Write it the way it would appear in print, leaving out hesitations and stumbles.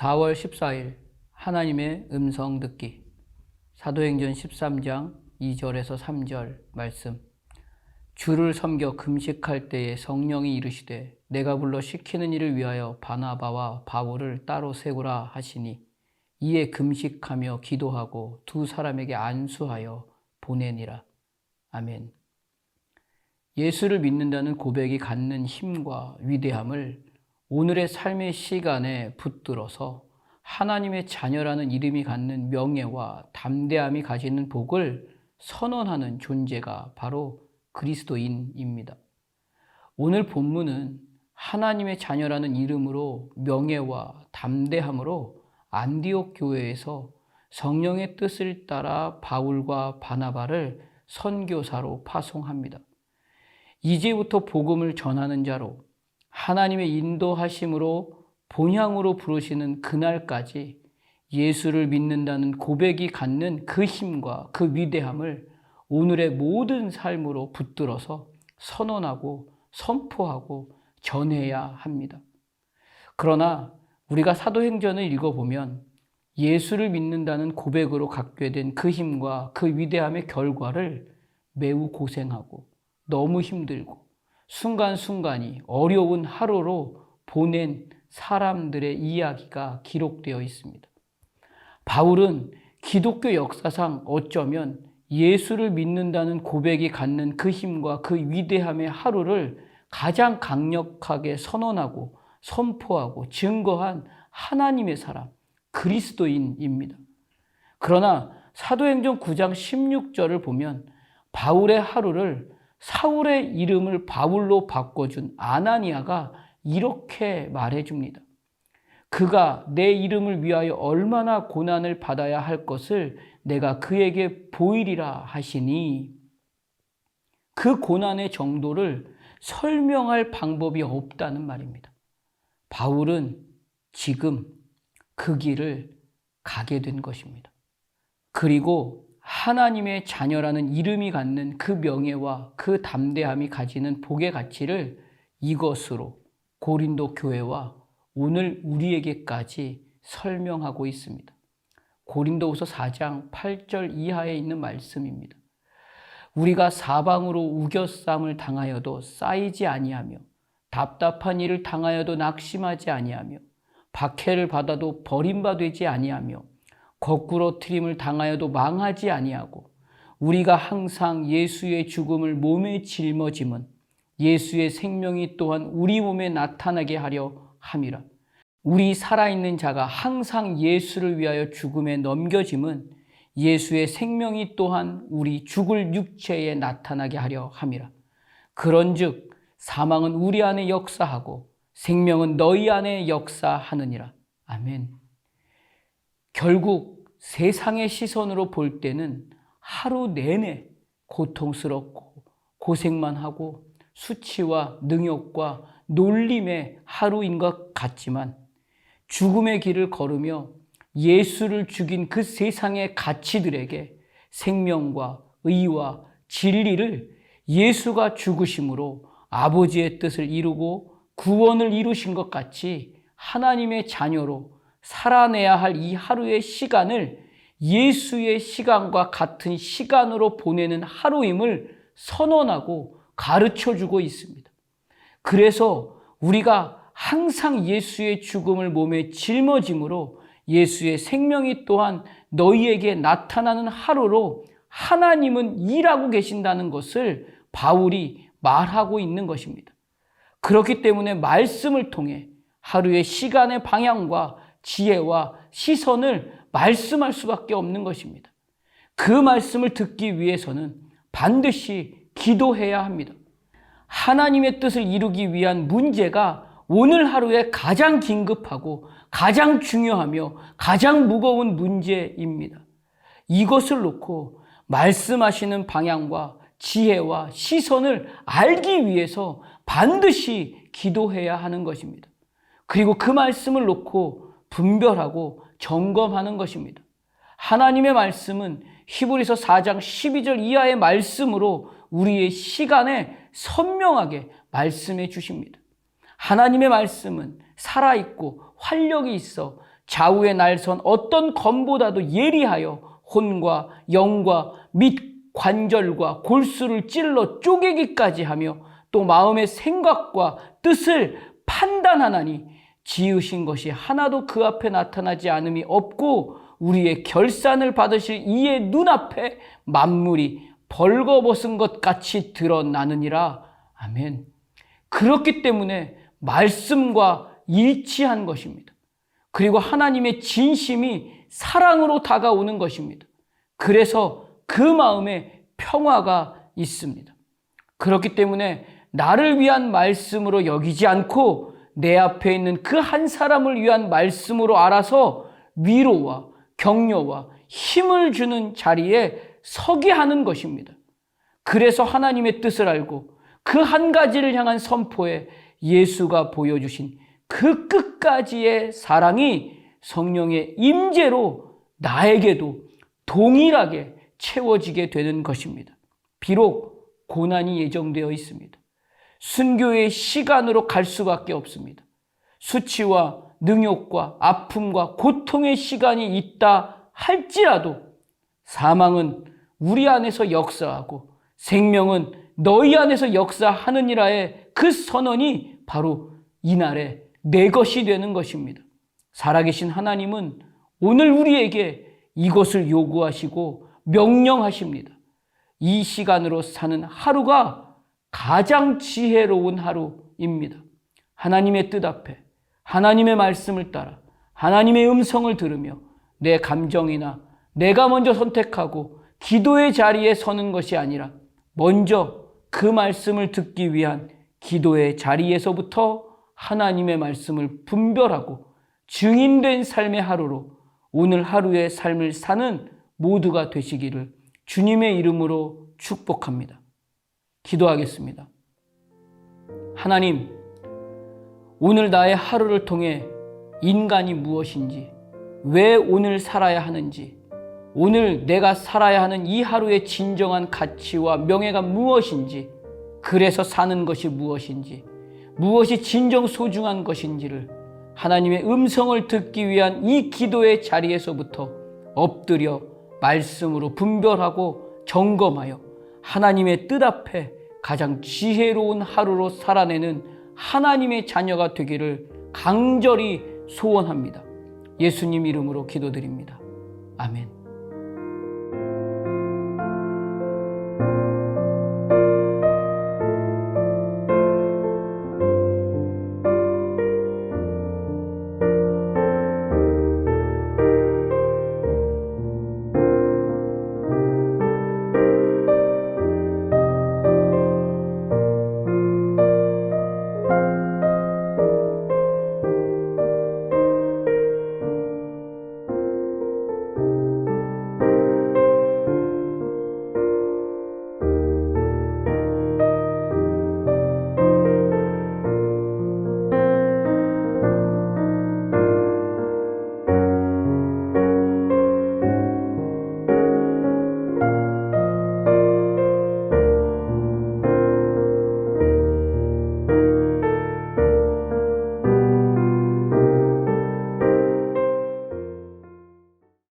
4월 14일 하나님의 음성 듣기. 사도행전 13장 2절에서 3절 말씀. 주를 섬겨 금식할 때에 성령이 이르시되 내가 불러 시키는 일을 위하여 바나바와 바울을 따로 세우라 하시니 이에 금식하며 기도하고 두 사람에게 안수하여 보내니라. 아멘. 예수를 믿는다는 고백이 갖는 힘과 위대함을 오늘의 삶의 시간에 붙들어서 하나님의 자녀라는 이름이 갖는 명예와 담대함이 가지는 복을 선언하는 존재가 바로 그리스도인입니다. 오늘 본문은 하나님의 자녀라는 이름으로 명예와 담대함으로 안디옥 교회에서 성령의 뜻을 따라 바울과 바나바를 선교사로 파송합니다. 이제부터 복음을 전하는 자로 하나님의 인도하심으로 본향으로 부르시는 그날까지 예수를 믿는다는 고백이 갖는 그 힘과 그 위대함을 오늘의 모든 삶으로 붙들어서 선언하고 선포하고 전해야 합니다. 그러나 우리가 사도행전을 읽어보면 예수를 믿는다는 고백으로 갖게 된 그 힘과 그 위대함의 결과를 매우 고생하고 너무 힘들고 순간순간이 어려운 하루로 보낸 사람들의 이야기가 기록되어 있습니다. 바울은 기독교 역사상 어쩌면 예수를 믿는다는 고백이 갖는 그 힘과 그 위대함의 하루를 가장 강력하게 선언하고 선포하고 증거한 하나님의 사람, 그리스도인입니다. 그러나 사도행전 9장 16절을 보면 바울의 하루를 사울의 이름을 바울로 바꿔준 아나니아가 이렇게 말해줍니다. 그가 내 이름을 위하여 얼마나 고난을 받아야 할 것을 내가 그에게 보이리라 하시니, 그 고난의 정도를 설명할 방법이 없다는 말입니다. 바울은 지금 그 길을 가게 된 것입니다. 그리고 하나님의 자녀라는 이름이 갖는 그 명예와 그 담대함이 가지는 복의 가치를 이것으로 고린도 교회와 오늘 우리에게까지 설명하고 있습니다. 고린도후서 4장 8절 이하에 있는 말씀입니다. 우리가 사방으로 우겨쌈을 당하여도 쌓이지 아니하며 답답한 일을 당하여도 낙심하지 아니하며 박해를 받아도 버림받지 아니하며 거꾸로 트림을 당하여도 망하지 아니하고 우리가 항상 예수의 죽음을 몸에 짊어짐은 예수의 생명이 또한 우리 몸에 나타나게 하려 함이라. 우리 살아있는 자가 항상 예수를 위하여 죽음에 넘겨짐은 예수의 생명이 또한 우리 죽을 육체에 나타나게 하려 함이라. 그런즉 사망은 우리 안에 역사하고 생명은 너희 안에 역사하느니라. 아멘. 결국 세상의 시선으로 볼 때는 하루 내내 고통스럽고 고생만 하고 수치와 능욕과 놀림의 하루인 것 같지만 죽음의 길을 걸으며 예수를 죽인 그 세상의 가치들에게 생명과 의와 진리를 예수가 죽으심으로 아버지의 뜻을 이루고 구원을 이루신 것 같이 하나님의 자녀로 살아내야 할 이 하루의 시간을 예수의 시간과 같은 시간으로 보내는 하루임을 선언하고 가르쳐주고 있습니다. 그래서 우리가 항상 예수의 죽음을 몸에 짊어짐으로 예수의 생명이 또한 너희에게 나타나는 하루로 하나님은 일하고 계신다는 것을 바울이 말하고 있는 것입니다. 그렇기 때문에 말씀을 통해 하루의 시간의 방향과 지혜와 시선을 말씀할 수밖에 없는 것입니다. 그 말씀을 듣기 위해서는 반드시 기도해야 합니다. 하나님의 뜻을 이루기 위한 문제가 오늘 하루에 가장 긴급하고 가장 중요하며 가장 무거운 문제입니다. 이것을 놓고 말씀하시는 방향과 지혜와 시선을 알기 위해서 반드시 기도해야 하는 것입니다. 그리고 그 말씀을 놓고 분별하고 점검하는 것입니다. 하나님의 말씀은 히브리서 4장 12절 이하의 말씀으로 우리의 시간에 선명하게 말씀해 주십니다. 하나님의 말씀은 살아있고 활력이 있어 좌우에 날선 어떤 검보다도 예리하여 혼과 영과 및 관절과 골수를 찔러 쪼개기까지 하며 또 마음의 생각과 뜻을 판단하나니 지으신 것이 하나도 그 앞에 나타나지 않음이 없고 우리의 결산을 받으실 이의 눈앞에 만물이 벌거벗은 것 같이 드러나느니라. 아멘. 그렇기 때문에 말씀과 일치한 것입니다. 그리고 하나님의 진심이 사랑으로 다가오는 것입니다. 그래서 그 마음에 평화가 있습니다. 그렇기 때문에 나를 위한 말씀으로 여기지 않고 내 앞에 있는 그 한 사람을 위한 말씀으로 알아서 위로와 격려와 힘을 주는 자리에 서게 하는 것입니다. 그래서 하나님의 뜻을 알고 그 한 가지를 향한 선포에 예수가 보여주신 그 끝까지의 사랑이 성령의 임재로 나에게도 동일하게 채워지게 되는 것입니다. 비록 고난이 예정되어 있습니다. 순교의 시간으로 갈 수밖에 없습니다. 수치와 능욕과 아픔과 고통의 시간이 있다 할지라도 사망은 우리 안에서 역사하고 생명은 너희 안에서 역사하느니라의 그 선언이 바로 이날에 내 것이 되는 것입니다. 살아계신 하나님은 오늘 우리에게 이것을 요구하시고 명령하십니다. 이 시간으로 사는 하루가 가장 지혜로운 하루입니다. 하나님의 뜻 앞에 하나님의 말씀을 따라 하나님의 음성을 들으며 내 감정이나 내가 먼저 선택하고 기도의 자리에 서는 것이 아니라 먼저 그 말씀을 듣기 위한 기도의 자리에서부터 하나님의 말씀을 분별하고 증인된 삶의 하루로 오늘 하루의 삶을 사는 모두가 되시기를 주님의 이름으로 축복합니다. 기도하겠습니다. 하나님, 오늘 나의 하루를 통해 인간이 무엇인지, 왜 오늘 살아야 하는지, 오늘 내가 살아야 하는 이 하루의 진정한 가치와 명예가 무엇인지, 그래서 사는 것이 무엇인지, 무엇이 진정 소중한 것인지를 하나님의 음성을 듣기 위한 이 기도의 자리에서부터 엎드려 말씀으로 분별하고 점검하여 하나님의 뜻 앞에 가장 지혜로운 하루로 살아내는 하나님의 자녀가 되기를 강절히 소원합니다. 예수님 이름으로 기도드립니다. 아멘.